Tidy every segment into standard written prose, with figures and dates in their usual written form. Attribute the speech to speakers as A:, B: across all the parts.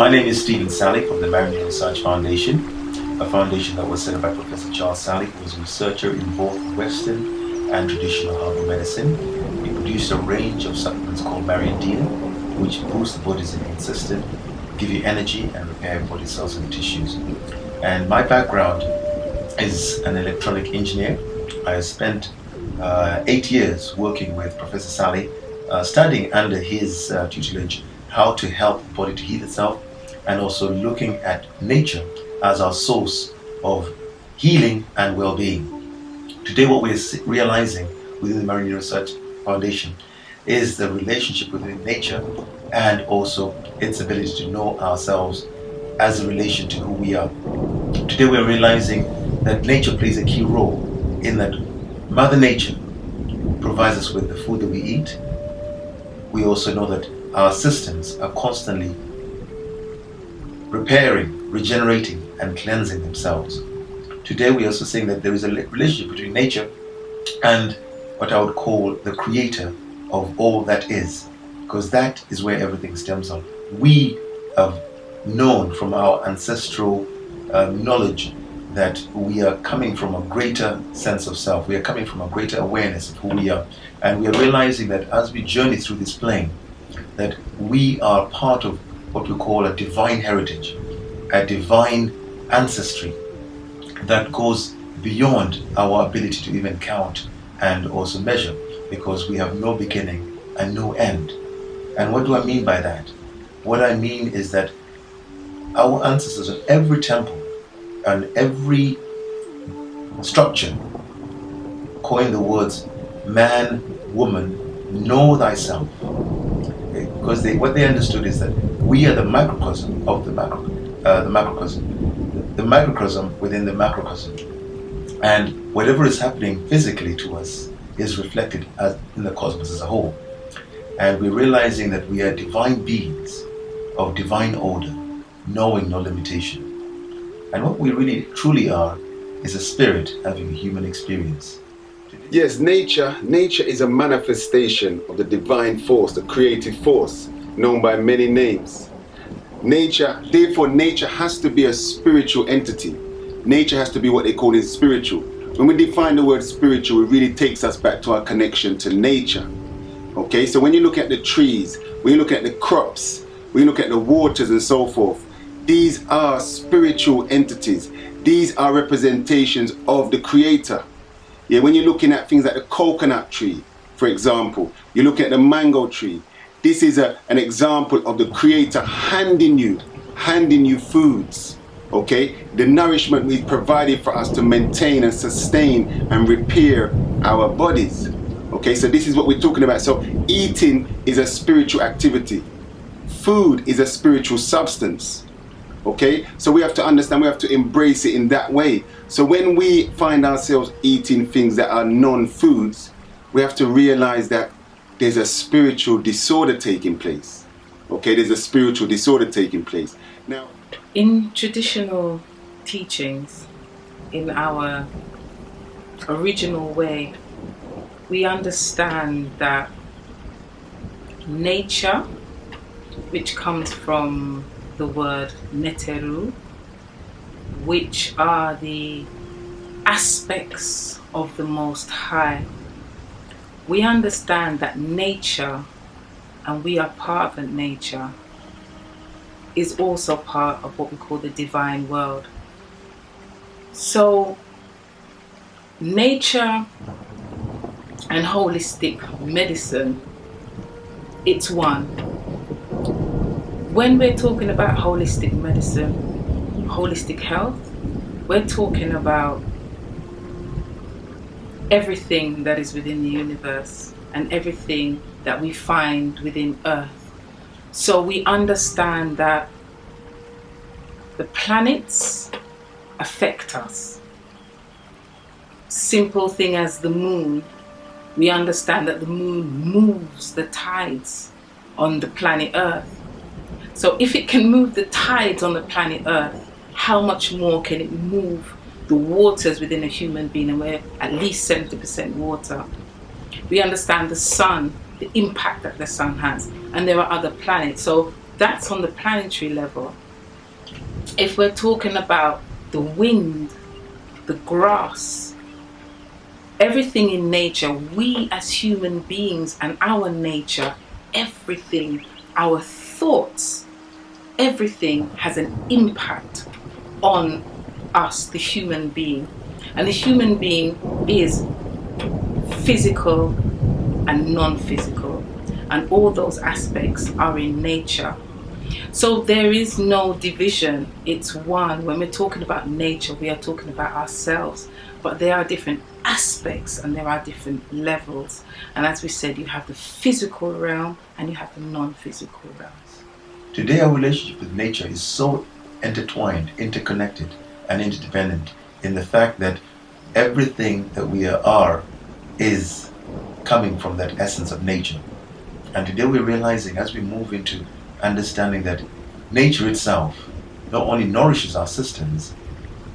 A: My name is Stephen Sally from the Marine Research Foundation, a foundation that was set up by Professor Charles Sally, who is a researcher in both Western and traditional herbal medicine. He produced a range of supplements called Mariadina, which boost the body's immune system, give you energy, and repair body cells and tissues. And my background is an electronic engineer. I have spent 8 years working with Professor Sally, studying under his tutelage how to help the body to heal itself, and also looking at nature as our source of healing and well-being. Today what we're realizing within the Marine Research Foundation is the relationship within nature and also its ability to know ourselves as a relation to who we are. Today we're realizing that nature plays a key role in that Mother Nature provides us with the food that we eat. We also know that our systems are constantly repairing, regenerating, and cleansing themselves. Today we are also saying that there is a relationship between nature and what I would call the creator of all that is, because that is where everything stems from. We have known from our ancestral knowledge that we are coming from a greater sense of self. We are coming from a greater awareness of who we are. And we are realizing that as we journey through this plane, that we are part of what we call a divine heritage, a divine ancestry that goes beyond our ability to even count and also measure, because we have no beginning and no end. And what do I mean by that? What I mean is that our ancestors in every temple and every structure coined the words man, woman, know thyself. Because what they understood is that we are the microcosm of the macrocosm, the microcosm within the macrocosm, and whatever is happening physically to us is reflected in the cosmos as a whole. And we're realizing that we are divine beings of divine order, knowing no limitation. And what we really truly are is a spirit having a human experience.
B: Yes, nature is a manifestation of the divine force, the creative force, known by many names. Therefore nature has to be a spiritual entity. Nature has to be what they call it spiritual. When we define the word spiritual, it really takes us back to our connection to nature. Okay, so when you look at the trees, when you look at the crops, when you look at the waters and so forth, these are spiritual entities. These are representations of the Creator. Yeah, when you're looking at things like the coconut tree, for example, you look at the mango tree. This is an example of the Creator handing you foods. Okay, the nourishment we've provided for us to maintain and sustain and repair our bodies. Okay, so this is what we're talking about. So eating is a spiritual activity. Food is a spiritual substance. Okay, so we have to understand, we have to embrace it in that way. So when we find ourselves eating things that are non-foods, we have to realize that there's a spiritual disorder taking place. Okay, there's a spiritual disorder taking place. Now,
C: in traditional teachings, in our original way, we understand that nature, which comes from the word neteru, which are the aspects of the Most High. We understand that nature, and we are part of nature, is also part of what we call the divine world. So nature and holistic medicine, it's one. When we're talking about holistic medicine, holistic health, we're talking about everything that is within the universe and everything that we find within Earth. So we understand that the planets affect us. Simple thing as the moon, we understand that the moon moves the tides on the planet Earth. So if it can move the tides on the planet Earth, how much more can it move the waters within a human being? And we're at least 70% water. We understand the sun, the impact that the sun has, and there are other planets. So That's on the planetary level. If we're talking about the wind, the grass, everything in nature, we as human beings and our nature, everything, our thoughts, everything has an impact on us, the human being. And the human being is physical and non-physical, and all those aspects are in nature. So there is no division, it's one. When we're talking about nature, we are talking about ourselves, but there are different aspects and there are different levels. And as we said, you have the physical realm and you have the non-physical realms.
A: Today our relationship with nature is so intertwined, interconnected, and interdependent in the fact that everything that we are is coming from that essence of nature. And today we're realizing, as we move into understanding, that nature itself not only nourishes our systems,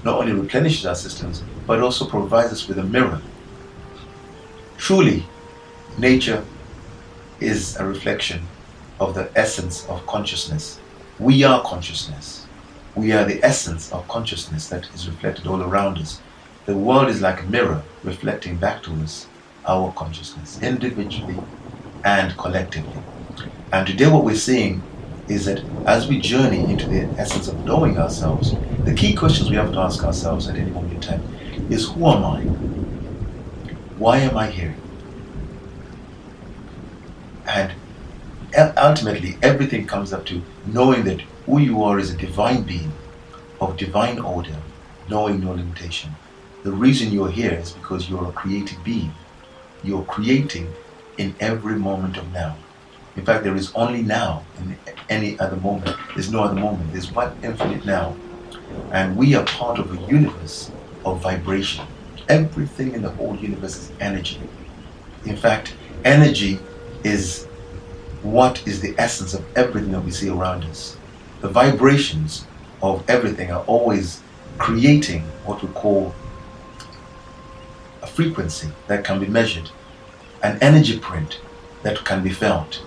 A: not only replenishes our systems, but also provides us with a mirror. Truly, nature is a reflection of the essence of consciousness. We are consciousness. We are the essence of consciousness that is reflected all around us. The world is like a mirror reflecting back to us our consciousness, individually and collectively. And today what we're seeing is that as we journey into the essence of knowing ourselves, the key questions we have to ask ourselves at any moment in time is, who am I? Why am I here? And ultimately, everything comes up to knowing that who you are is a divine being of divine order, knowing no limitation. The reason you're here is because you're a creative being. You're creating in every moment of now. In fact, there is only now in any other moment. There's no other moment. There's one infinite now. And we are part of a universe of vibration. Everything in the whole universe is energy. In fact, energy is what is the essence of everything that we see around us. The vibrations of everything are always creating what we call a frequency that can be measured, an energy print that can be felt.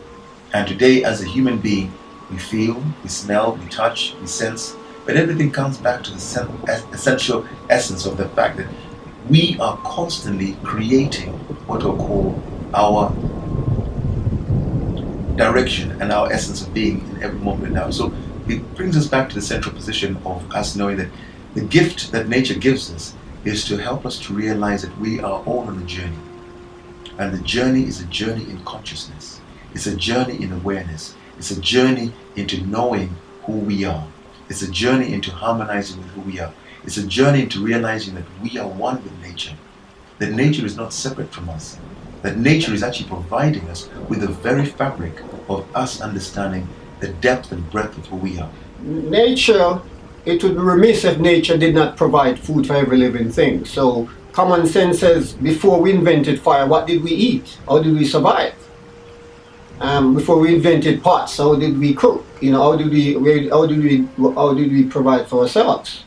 A: And today, as a human being, we feel, we smell, we touch, we sense, but everything comes back to the essential essence of the fact that we are constantly creating what we'll call our direction and our essence of being in every moment now. So it brings us back to the central position of us knowing that the gift that nature gives us is to help us to realize that we are all on a journey. And the journey is a journey in consciousness. It's a journey in awareness. It's a journey into knowing who we are. It's a journey into harmonizing with who we are. It's a journey into realizing that we are one with nature. That nature is not separate from us. That nature is actually providing us with the very fabric of us understanding the depth and breadth of who we are.
D: Nature, it would be remiss if nature did not provide food for every living thing. So common sense says, before we invented fire, what did we eat? How did we survive? Before we invented pots, how did we cook? How did we provide for ourselves?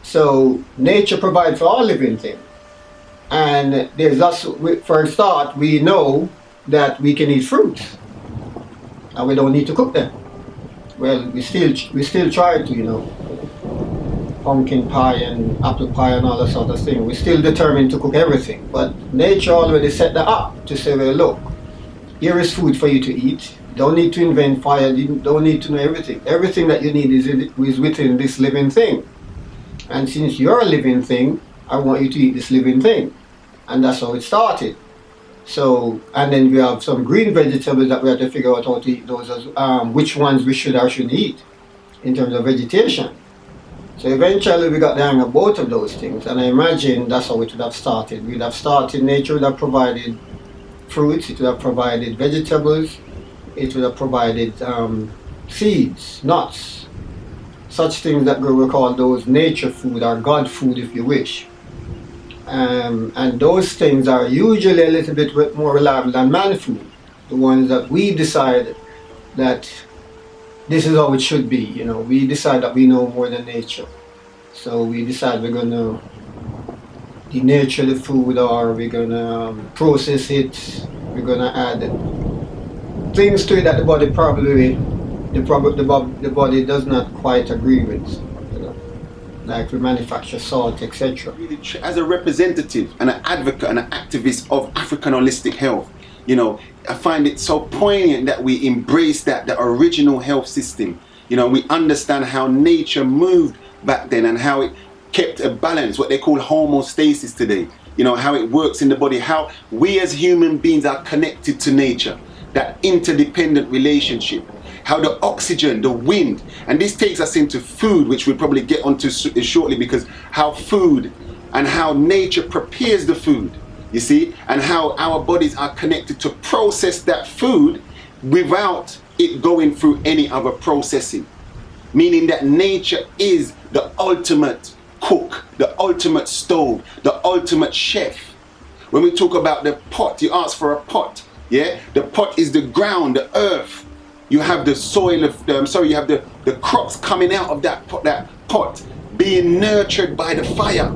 D: So nature provides for all living things. And there's also, for a start, we know that we can eat fruits, and we don't need to cook them. Well, we still try to, pumpkin pie and apple pie and all that sort of thing. We're still determined to cook everything, but nature already set that up to say, well, look, here is food for you to eat. Don't need to invent fire. You don't need to know everything. Everything that you need is within this living thing. And since you're a living thing, I want you to eat this living thing. And that's how it started. So, and then we have some green vegetables that we have to figure out how to eat those, which ones we should or shouldn't eat in terms of vegetation. So eventually we got the hang of both of those things. And I imagine that's how it would have started. We'd have started, nature would have provided fruits, it would have provided vegetables, it would have provided seeds, nuts, such things that we call those nature food or God food if you wish. And those things are usually a little bit more reliable than man food, the ones that we decide that this is how it should be. We decide that we know more than nature. So we decide we're going to denature the food, or we're going to process it, we're going to add things to it that the body probably the body does not quite agree with, you know, like we manufacture salt, etc.
B: Really, as a representative and an advocate and an activist of African holistic health, you know, I find it so poignant that we embrace the original health system. You know, we understand how nature moved back then and how it kept a balance, what they call homeostasis today. You know, how it works in the body, how we as human beings are connected to nature, that interdependent relationship, how the oxygen, the wind, and this takes us into food, which we'll probably get onto shortly, because how food and how nature prepares the food, you see, and how our bodies are connected to process that food without it going through any other processing. Meaning that nature is the ultimate cook, the ultimate stove, the ultimate chef. When we talk about the pot, you ask for a pot, yeah? The pot is the ground, the earth. You have the soil of, you have the crops coming out of that pot, being nurtured by the fire,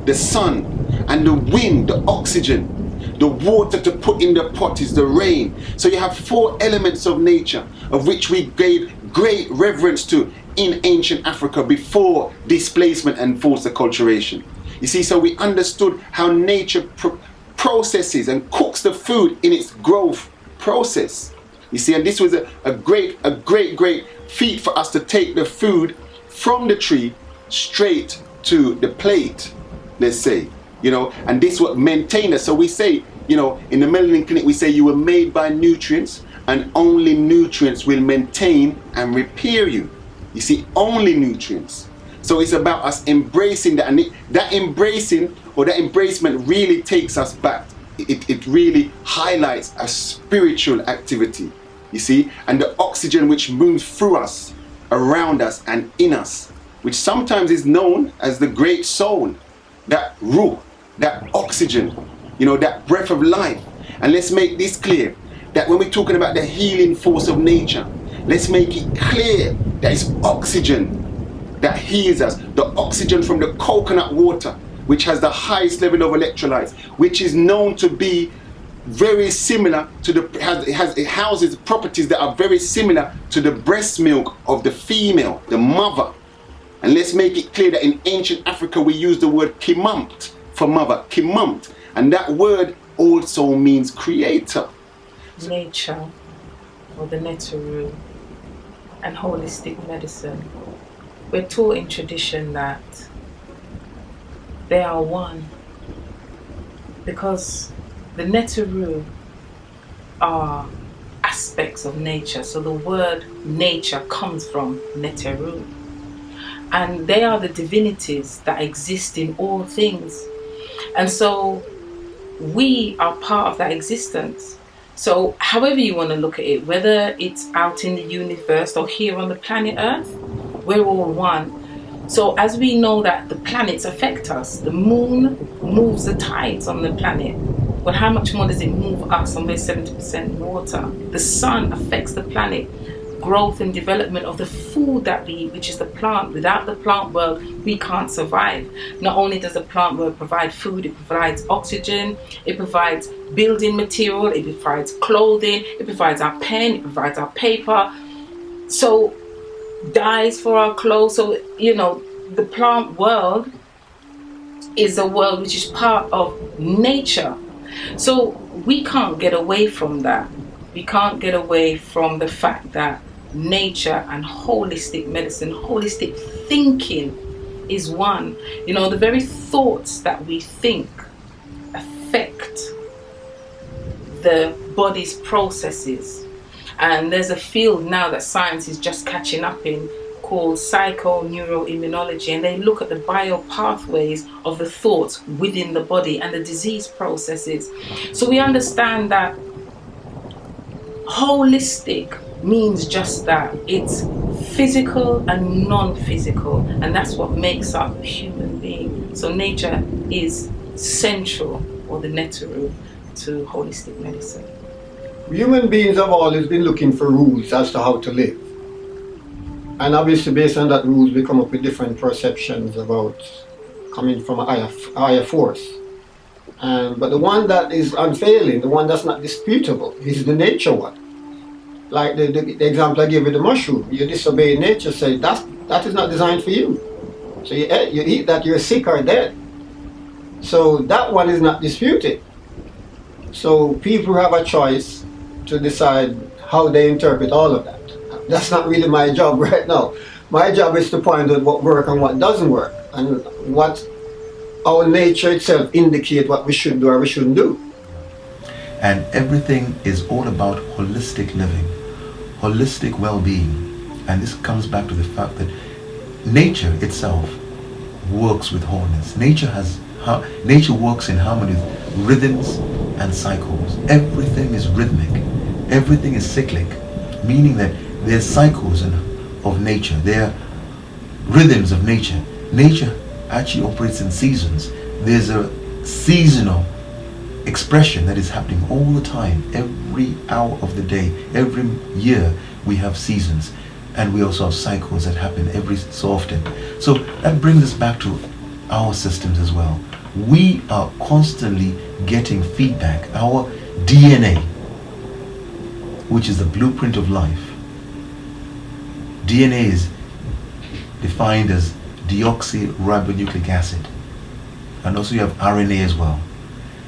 B: the sun, and the wind, the oxygen. The water to put in the pot is the rain. So you have 4 elements of nature, of which we gave great reverence to in ancient Africa before displacement and forced acculturation. You see, so we understood how nature processes and cooks the food in its growth process. You see, and this was a great feat for us to take the food from the tree straight to the plate, let's say, you know, and this what maintained us. So we say, you know, in the Melanin Clinic, we say you were made by nutrients, and only nutrients will maintain and repair you. You see, only nutrients. So it's about us embracing that, and that embracing or that embracement really takes us back. It really highlights a spiritual activity, you see, and the oxygen which moves through us, around us and in us, which sometimes is known as the great soul, that ruh, that oxygen, you know, that breath of life. And let's make this clear, that when we're talking about the healing force of nature, let's make it clear that it's oxygen that heals us, the oxygen from the coconut water, which has the highest level of electrolytes, which is known to be very similar to it houses properties that are very similar to the breast milk of the female, the mother. And let's make it clear that in ancient Africa we use the word kimamt for mother, kimamt, and that word also means creator.
C: Nature, or the Neteru, and holistic medicine, we're taught in tradition that they are one, because the Neteru are aspects of nature. So the word nature comes from Neteru, and they are the divinities that exist in all things. And so we are part of that existence. So however you want to look at it, whether it's out in the universe or here on the planet Earth, we're all one. So as we know that the planets affect us, the moon moves the tides on the planet, but how much more does it move us, and we're 70% water? The sun affects the planet, growth and development of the food that we eat, which is the plant. Without the plant world, we can't survive. Not only does the plant world provide food, it provides oxygen, it provides building material, it provides clothing, it provides our pen, it provides our paper, so dyes for our clothes. So, you know, the plant world is a world which is part of nature. So we can't get away from that. We can't get away from the fact that nature and holistic medicine, holistic thinking is one. You know, the very thoughts that we think affect the body's processes. And there's a field now that science is just catching up in called psychoneuroimmunology, and they look at the biopathways of the thoughts within the body and the disease processes. So we understand that holistic means just that. It's physical and non-physical, and that's what makes up a human being. So nature is central, or the Neteru, to holistic medicine.
D: Human beings have always been looking for rules as to how to live. And obviously based on that rules, we come up with different perceptions about coming from a higher force. But the one that is unfailing, the one that's not disputable, is the nature one. Like the example I gave with the mushroom, you disobey nature, say that is not designed for you. So you eat that, you're sick or dead. So that one is not disputed. So people have a choice to decide how they interpret all of that. That's not really my job right now. My job is to point out what works and what doesn't work, and what our nature itself indicate what we should do or we shouldn't do.
A: And everything is all about holistic living, holistic well-being. And this comes back to the fact that nature itself works with wholeness. Nature works in harmony with rhythms and cycles. Everything is rhythmic. Everything is cyclic, meaning that there's cycles of nature. There are rhythms of nature. Nature actually operates in seasons. There's a seasonal expression that is happening all the time, every hour of the day. Every year we have seasons, and we also have cycles that happen every so often. So that brings us back to our systems as well. We are constantly getting feedback. Our DNA, which is the blueprint of life. DNA is defined as deoxyribonucleic acid, and also you have RNA as well.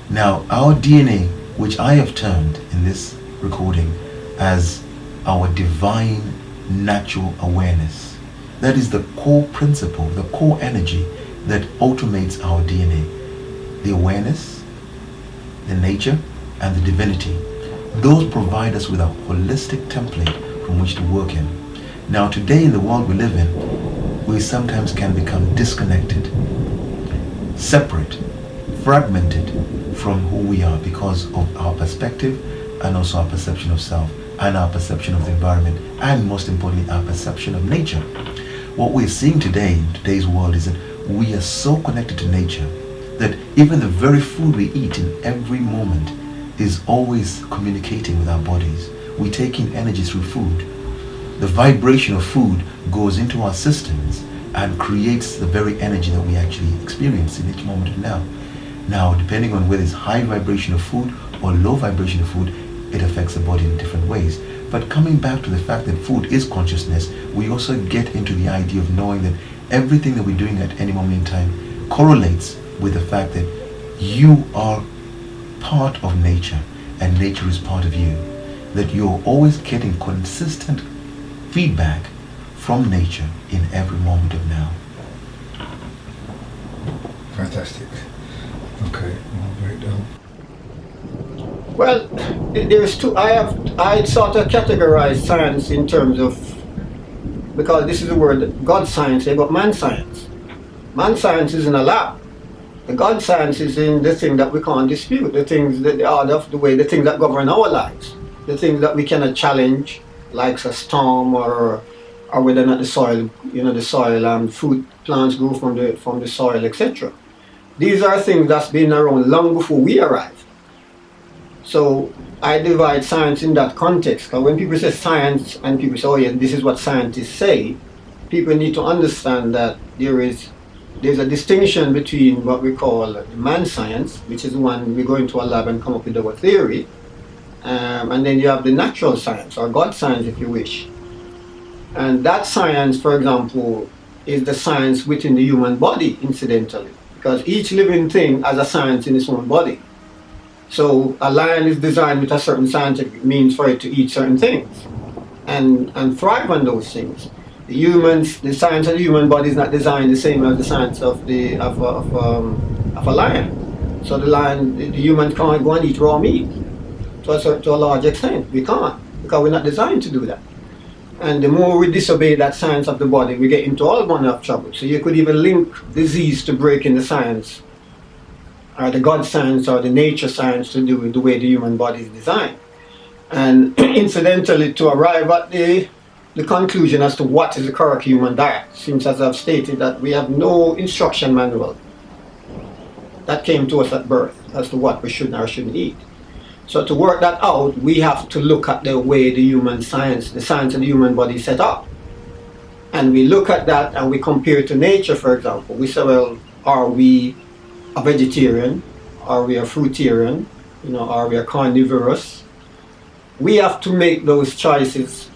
A: Now our DNA, which I have termed in this recording as our divine natural awareness, that is the core principle, the core energy that automates our DNA. The awareness, the nature, and the divinity. Those provide us with a holistic template from which to work in. Now today in the world we live in, we sometimes can become disconnected, separate, fragmented from who we are because of our perspective and also our perception of self and our perception of the environment and most importantly our perception of nature. What we're seeing today in today's world is that we are so connected to nature that even the very food we eat in every moment is always communicating with our bodies. We take in energy through food. The vibration of food goes into our systems and creates the very energy that we actually experience in each moment of now. Now, depending on whether it's high vibration of food or low vibration of food, it affects the body in different ways. But coming back to the fact that food is consciousness, we also get into the idea of knowing that everything that we're doing at any moment in time correlates with the fact that you are part of nature and nature is part of you. That you're always getting consistent feedback from nature in every moment of now.
E: Fantastic. Okay, I'll write down.
D: Well, there's two. I sort of categorize science in terms of, because this is the word God science, but man science. Man science is in a lab. The God science is in the thing that we can't dispute, the things that the order of the way, the things that govern our lives, the things that we cannot challenge, like a storm or whether or not the soil, the soil food plants grow from the soil, etc. These are things that's been around long before we arrived. So I divide science in that context. Because when people say science and people say, oh yeah, this is what scientists say, people need to understand that there's a distinction between what we call man science, which is the one we go into a lab and come up with our theory, and then you have the natural science, or God science if you wish. And that science, for example, is the science within the human body, incidentally, because each living thing has a science in its own body. So a lion is designed with a certain scientific means for it to eat certain things and thrive on those things. The science of the human body is not designed the same as the science of a lion. So the human can't go and eat raw meat to a large extent. We can't, because we're not designed to do that. And the more we disobey that science of the body, we get into all manner of trouble. So you could even link disease to breaking the science, or the God science or the nature science to do with the way the human body is designed. And incidentally, to arrive at the conclusion as to what is the correct human diet, since as I've stated that we have no instruction manual that came to us at birth as to what we should or shouldn't eat. So to work that out, we have to look at the way the science of the human body is set up. And we look at that and we compare it to nature, for example. We say, well, are we a vegetarian? Are we a fruitarian? Are we a carnivorous? we have to make those choices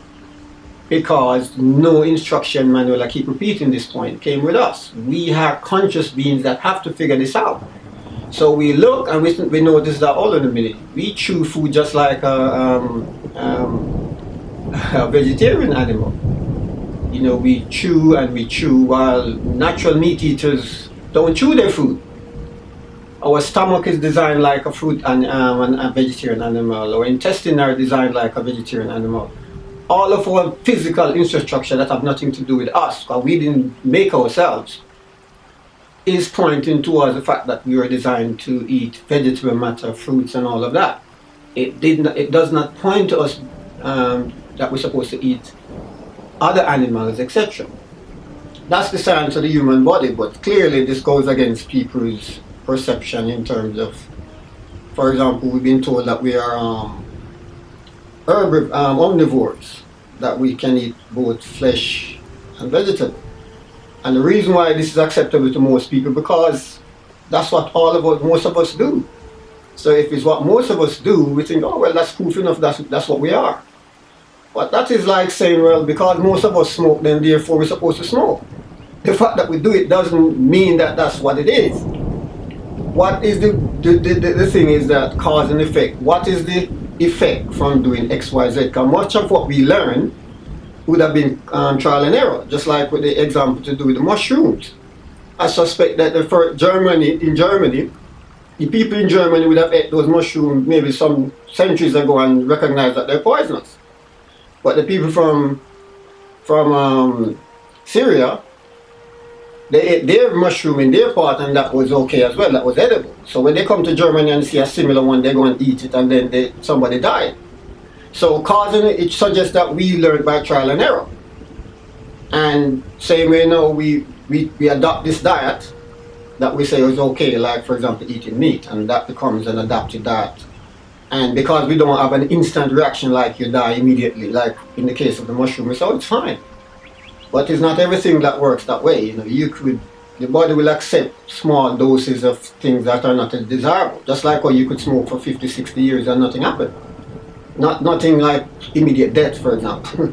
D: because no instruction manual, I keep repeating this point, came with us. We are conscious beings that have to figure this out. So we look and we notice that all in a minute. We chew food just like a vegetarian animal. You know, we chew and we chew while natural meat eaters don't chew their food. Our stomach is designed like a fruit and a vegetarian animal. Our intestines are designed like a vegetarian animal. All of our physical infrastructure that have nothing to do with us, because we didn't make ourselves, is pointing towards the fact that we were designed to eat vegetable matter, fruits and all of that. It does not point to us that we're supposed to eat other animals, etc. That's the science of the human body, but clearly this goes against people's perception in terms of, for example, we've been told that we are omnivores, that we can eat both flesh and vegetable. And the reason why this is acceptable to most people, because that's what most of us do. So if it's what most of us do, we think, oh well, that's proof enough, that's what we are. But that is like saying, well, because most of us smoke, then therefore we're supposed to smoke. The fact that we do it doesn't mean that that's what it is. What is the thing is that cause and effect. What is the effect from doing X, Y, Z? Because much of what we learn would have been trial and error, just like with the example to do with the mushrooms. I suspect that in Germany, the people in Germany would have ate those mushrooms maybe some centuries ago and recognized that they're poisonous. But the people from Syria, they ate their mushroom in their part and that was okay as well, that was edible. So when they come to Germany and see a similar one, they go and eat it and then somebody died. So causing it suggests that we learn by trial and error. And same way now we adopt this diet that we say is okay, like for example eating meat, and that becomes an adapted diet. And because we don't have an instant reaction like you die immediately, like in the case of the mushroom, we say, oh, it's fine. But it's not everything that works that way. You know, the body will accept small doses of things that are not as desirable. Just like how you could smoke for 50, 60 years and nothing happened. Nothing like immediate death, for example.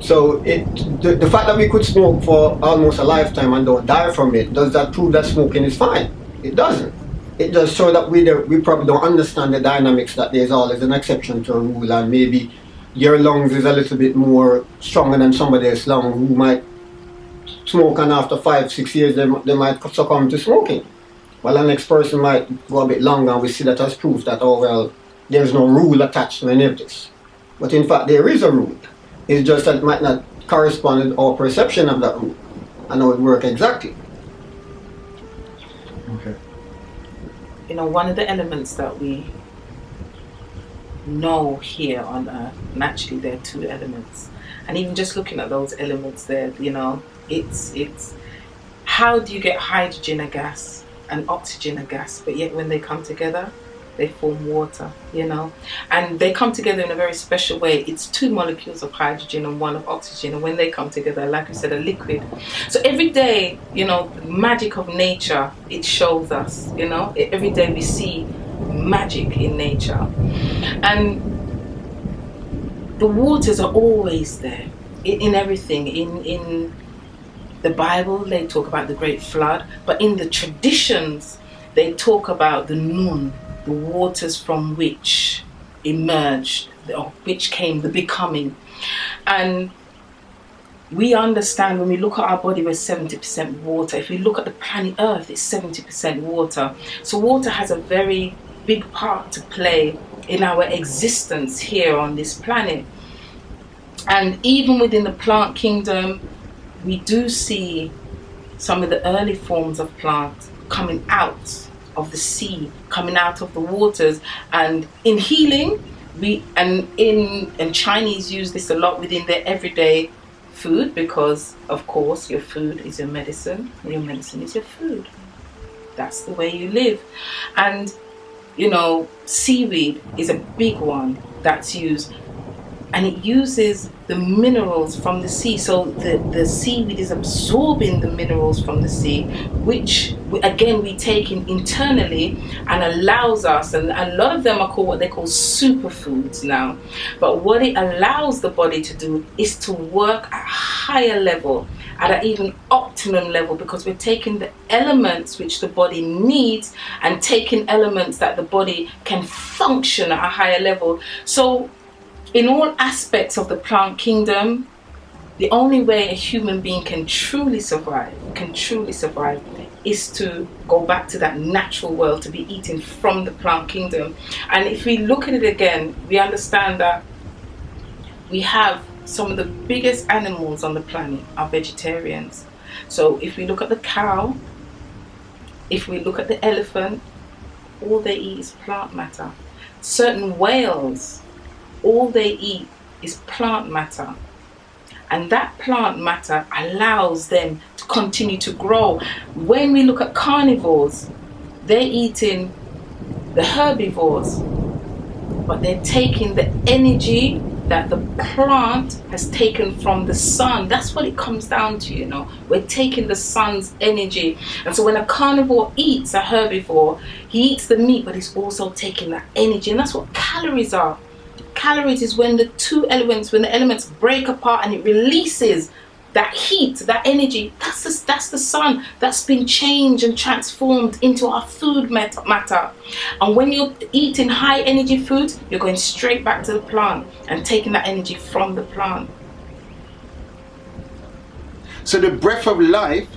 D: So the fact that we could smoke for almost a lifetime and don't die from it, does that prove that smoking is fine? It doesn't. It does show that we probably don't understand the dynamics, that there's always an exception to a rule, and maybe your lungs is a little bit more stronger than somebody else's lung who might smoke, and after 5-6 years they might succumb to smoking. While the next person might go a bit longer, and we see that as proof that, oh well, there's no rule attached to any of this. But in fact there is a rule. It's just that it might not correspond with our perception of that rule and how it works exactly.
E: Okay.
C: You know, one of the elements that we know here on Earth, naturally there are two elements, and even just looking at those elements there, you know, it's how do you get hydrogen a gas and oxygen a gas, but yet when they come together they form water, you know, and they come together in a very special way. It's two molecules of hydrogen and one of oxygen, and when they come together, like I said, a liquid. So every day, you know, the magic of nature, it shows us, you know, every day we see magic in nature. And the waters are always there in everything. In the Bible they talk about the great flood, but in the traditions they talk about the Nun, the waters from which emerged, or which came the becoming. And we understand when we look at our body, we're 70% water. If we look at the planet Earth, it's 70% water. So water has a very big part to play in our existence here on this planet. And even within the plant kingdom, we do see some of the early forms of plants coming out of the sea, coming out of the waters. And in healing, and Chinese use this a lot within their everyday food, because of course your food is your medicine and your medicine is your food. That's the way you live. And you know, seaweed is a big one that's used, and it uses the minerals from the sea. So the seaweed is absorbing the minerals from the sea, which we take in internally and allows us, and a lot of them are called what they call superfoods now, but what it allows the body to do is to work at a higher level, at an even optimum level, because we're taking the elements which the body needs and taking elements that the body can function at a higher level. So in all aspects of the plant kingdom, the only way a human being can truly survive is to go back to that natural world, to be eating from the plant kingdom. And if we look at it again, we understand that we have some of the biggest animals on the planet are vegetarians. So if we look at the cow, if we look at the elephant, all they eat is plant matter. Certain whales, all they eat is plant matter. And that plant matter allows them to continue to grow. When we look at carnivores, they're eating the herbivores, but they're taking the energy that the plant has taken from the sun. That's what it comes down to, you know. We're taking the sun's energy. And so when a carnivore eats a herbivore, he eats the meat, but he's also taking that energy. And that's what calories are. Calories is when the elements break apart and it releases that heat, that energy. That's the sun that's been changed and transformed into our food matter. And when you're eating high energy foods, you're going straight back to the plant and taking that energy from the plant.
B: So the breath of life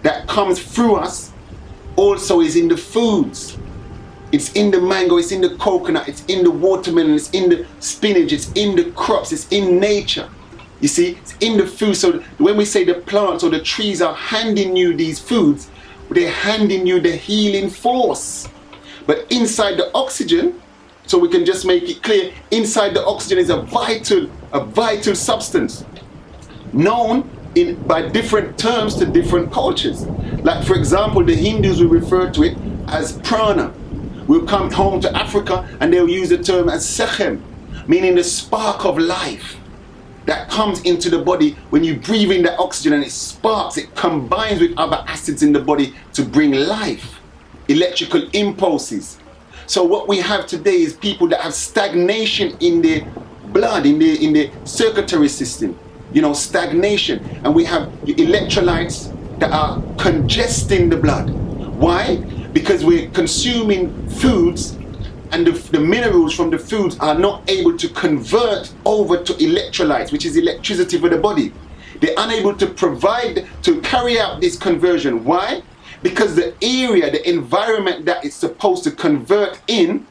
B: that comes through us also is in the foods. It's in the mango, it's in the coconut, it's in the watermelon, it's in the spinach, it's in the crops, it's in nature. You see, it's in the food. So when we say the plants or the trees are handing you these foods, they're handing you the healing force. But inside the oxygen, so we can just make it clear, inside the oxygen is a vital substance known by different terms to different cultures. Like for example, the Hindus will refer to it as prana. We'll come home to Africa and they'll use the term as sechem, meaning the spark of life that comes into the body when you breathe in that oxygen and it sparks, it combines with other acids in the body to bring life, electrical impulses. So what we have today is people that have stagnation in their blood, in their circulatory system, you know, stagnation. And we have electrolytes that are congesting the blood. Why? Because we're consuming foods and the minerals from the foods are not able to convert over to electrolytes, which is electricity for the body. They're unable to carry out this conversion. Why? Because the area, the environment that it's supposed to convert in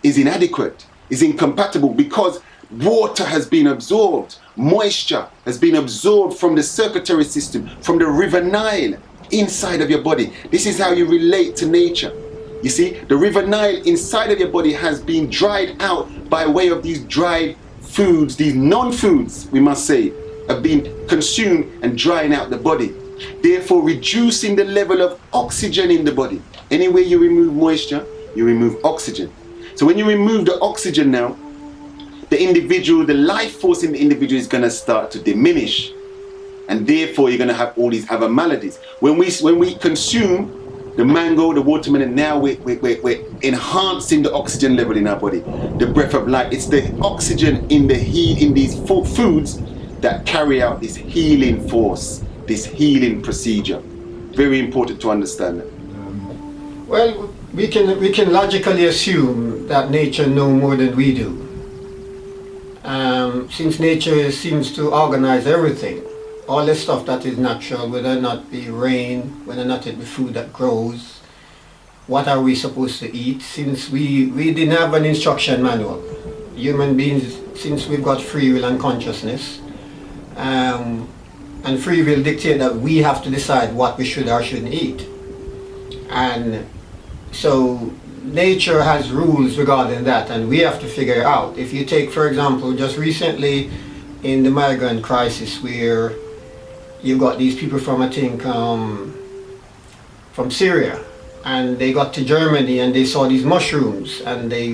B: is inadequate, is incompatible, because water has been absorbed, moisture has been absorbed from the circulatory system, from the river Nile, inside of your body. This is how you relate to nature. You see, the river Nile inside of your body has been dried out by way of these dried foods, these non-foods, we must say, have been consumed and drying out the body, therefore reducing the level of oxygen in the body. Anywhere you remove moisture, you remove oxygen. So when you remove the oxygen now, the life force in the individual is going to start to diminish. And therefore you're going to have all these other maladies. When we consume the mango, the watermelon, now we're enhancing the oxygen level in our body. The breath of life, it's the oxygen in these foods that carry out this healing force, this healing procedure. Very important to understand that.
D: Well, we can logically assume that nature knows more than we do. Since nature seems to organize everything, all the stuff that is natural, whether or not be rain, whether or not it be food that grows, what are we supposed to eat? Since we didn't have an instruction manual, human beings, since we've got free will and consciousness, and free will dictate that we have to decide what we should or shouldn't eat. And so nature has rules regarding that, and we have to figure it out. If you take, for example, just recently in the migrant crisis, where you got these people from, I think, from Syria, and they got to Germany and they saw these mushrooms and they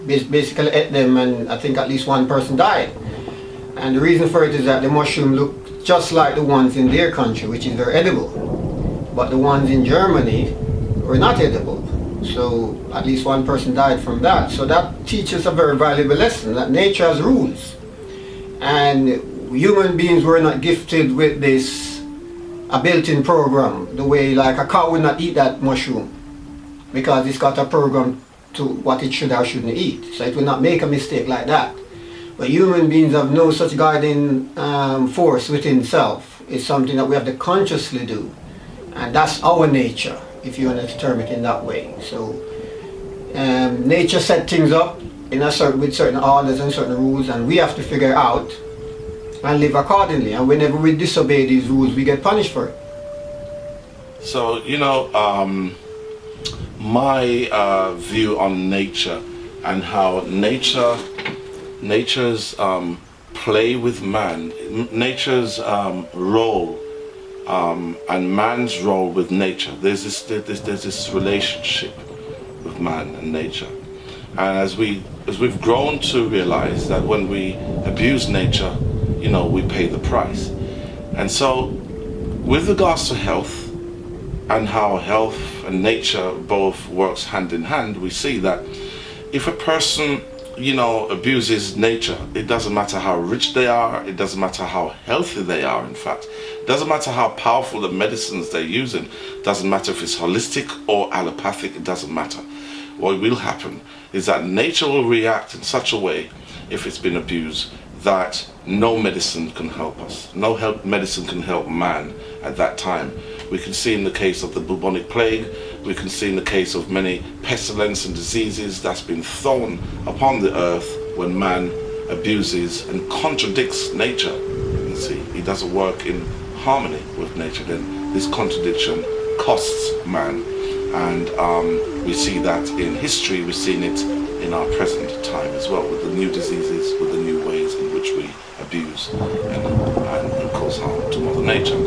D: basically ate them, and I think at least one person died. And the reason for it is that the mushroom looked just like the ones in their country, which is very edible. but the ones in Germany were not edible. So at least one person died from that. So that teaches a very valuable lesson, that nature has rules. And human beings were not gifted with this, a built-in program, the way like a cow would not eat that mushroom because it's got a program to what it should or shouldn't eat. So it will not make a mistake like that. But human beings have no such guiding force within self. It's something that we have to consciously do. And that's our nature, if you want to term it in that way. So nature set things up in a certain, with certain orders and certain rules, and we have to figure out and live accordingly. And whenever we disobey these rules, we get punished for it.
F: So, you know, my view on nature and how nature's play with man, nature's role and man's role with nature. There's this relationship with man and nature, and as we've grown to realize that when we abuse nature, you know, we pay the price. And so, with regards to health and how health and nature both works hand in hand, we see that if a person, you know, abuses nature, it doesn't matter how rich they are, it doesn't matter how healthy they are, in fact. It doesn't matter how powerful the medicines they're using, it doesn't matter if it's holistic or allopathic, it doesn't matter. What will happen is that nature will react in such a way, if it's been abused, that no medicine can help us. No medicine can help man at that time. We can see in the case of the bubonic plague, we can see in the case of many pestilence and diseases that's been thrown upon the earth when man abuses and contradicts nature. You see, he doesn't work in harmony with nature, then this contradiction costs man. And we see that in history, we've seen it in our present time as well, with the new diseases, with the new ways in which we abuse and cause harm to Mother Nature.